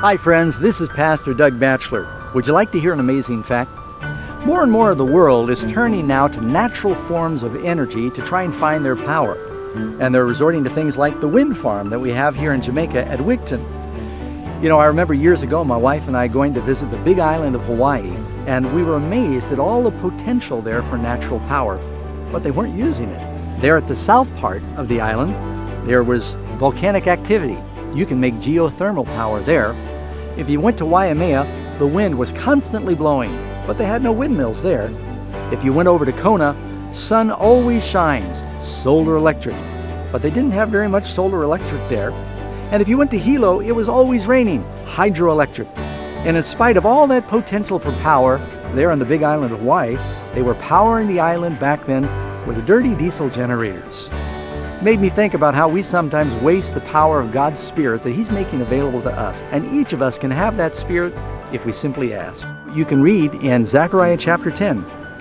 Hi friends, this is Pastor Doug Batchelor. Would you like to hear an amazing fact? More and more of the world is turning now to natural forms of energy to try and find their power. And they're resorting to things like the wind farm that we have here in Jamaica at Wigton. You know, I remember years ago my wife and I going to visit the big island of Hawaii, and we were amazed at all the potential there for natural power, but they weren't using it. There at the south part of the island, there was volcanic activity. You can make geothermal power there. If you went to Waimea, the wind was constantly blowing, but they had no windmills there. If you went over to Kona, sun always shines, solar electric, but they didn't have very much solar electric there. And if you went to Hilo, it was always raining, hydroelectric. And in spite of all that potential for power there on the big island of Hawaii, they were powering the island back then with dirty diesel generators. Made me think about how we sometimes waste the power of God's Spirit that He's making available to us. And each of us can have that Spirit if we simply ask. You can read in Zechariah chapter 10.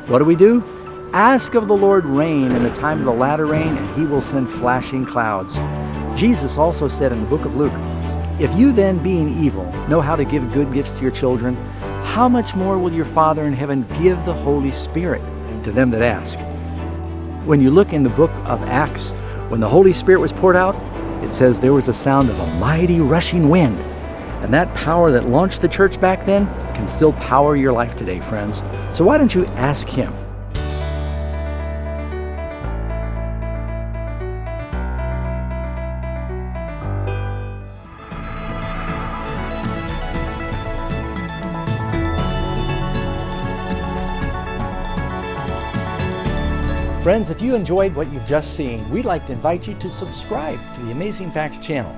What do? Ask of the Lord rain in the time of the latter rain, and He will send flashing clouds. Jesus also said in the book of Luke, if you then, being evil, know how to give good gifts to your children, how much more will your Father in heaven give the Holy Spirit to them that ask? When you look in the book of Acts, when the Holy Spirit was poured out, it says there was a sound of a mighty rushing wind. And that power that launched the church back then can still power your life today, friends. So why don't you ask Him? Friends, if you enjoyed what you've just seen, we'd like to invite you to subscribe to the Amazing Facts channel.